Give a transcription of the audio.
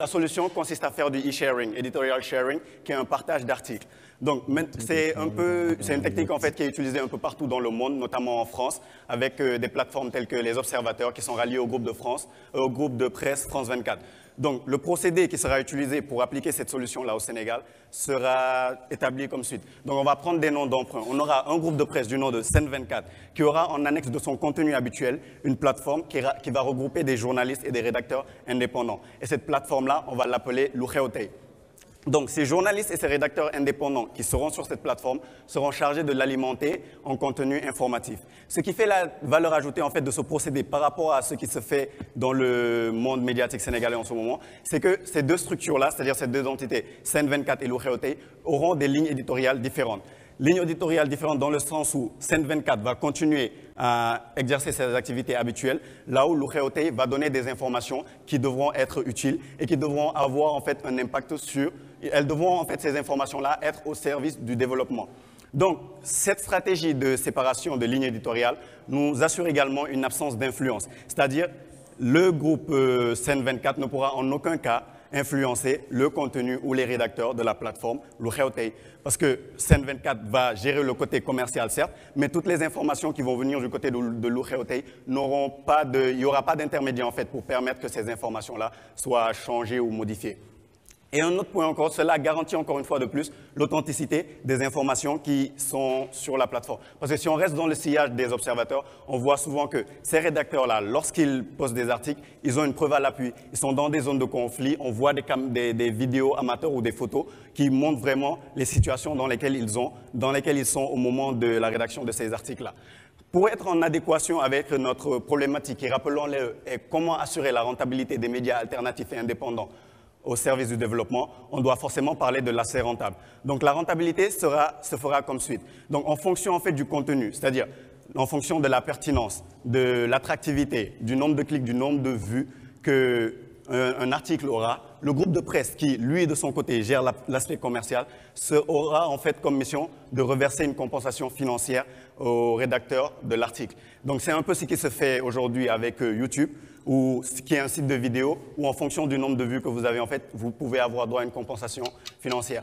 La solution consiste à faire du e-sharing, editorial sharing, qui est un partage d'articles. Donc, c'est une technique en fait qui est utilisée un peu partout dans le monde, notamment en France, avec des plateformes telles que les observateurs qui sont ralliés au groupe de France, au groupe de presse France 24. Donc, le procédé qui sera utilisé pour appliquer cette solution-là au Sénégal sera établi comme suit. Donc, on va prendre des noms d'emprunt. On aura un groupe de presse du nom de Sen 24 qui aura en annexe de son contenu habituel une plateforme qui va regrouper des journalistes et des rédacteurs indépendants. Et cette plateforme-là, on va l'appeler Lucheotei. Donc, ces journalistes et ces rédacteurs indépendants qui seront sur cette plateforme seront chargés de l'alimenter en contenu informatif. Ce qui fait la valeur ajoutée en fait de ce procédé par rapport à ce qui se fait dans le monde médiatique sénégalais en ce moment, c'est que ces deux structures-là, c'est-à-dire ces deux entités, Sen 24 et Lucheotei, auront des lignes éditoriales différentes. Ligne éditoriale différente dans le sens où Sen 24 va continuer à exercer ses activités habituelles, là où Lucheotei va donner des informations qui devront être utiles et qui devront avoir en fait un impact sur. Elles devront en fait ces informations-là être au service du développement. Donc cette stratégie de séparation de lignes éditoriales nous assure également une absence d'influence, c'est-à-dire le groupe Sen 24 ne pourra en aucun cas influencer le contenu ou les rédacteurs de la plateforme Lucheotei. Parce que Sen 24 va gérer le côté commercial, certes, mais toutes les informations qui vont venir du côté de Lucheotei il n'y aura pas d'intermédiaire en fait pour permettre que ces informations-là soient changées ou modifiées. Et un autre point encore, cela garantit encore une fois de plus l'authenticité des informations qui sont sur la plateforme. Parce que si on reste dans le sillage des observateurs, on voit souvent que ces rédacteurs-là, lorsqu'ils postent des articles, ils ont une preuve à l'appui. Ils sont dans des zones de conflit, on voit des vidéos amateurs ou des photos qui montrent vraiment les situations dans lesquelles ils sont au moment de la rédaction de ces articles-là. Pour être en adéquation avec notre problématique, et rappelons-le, comment assurer la rentabilité des médias alternatifs et indépendants au service du développement, on doit forcément parler de l'aspect rentable. Donc la rentabilité se fera comme suit. Donc en fonction en fait du contenu, c'est-à-dire en fonction de la pertinence, de l'attractivité, du nombre de clics, du nombre de vues qu'un article aura, le groupe de presse qui, lui, de son côté, gère l'aspect commercial, aura en fait comme mission de reverser une compensation financière au rédacteur de l'article. Donc c'est un peu ce qui se fait aujourd'hui avec YouTube, ou ce qui est un site de vidéo où en fonction du nombre de vues que vous avez, en fait, vous pouvez avoir droit à une compensation financière.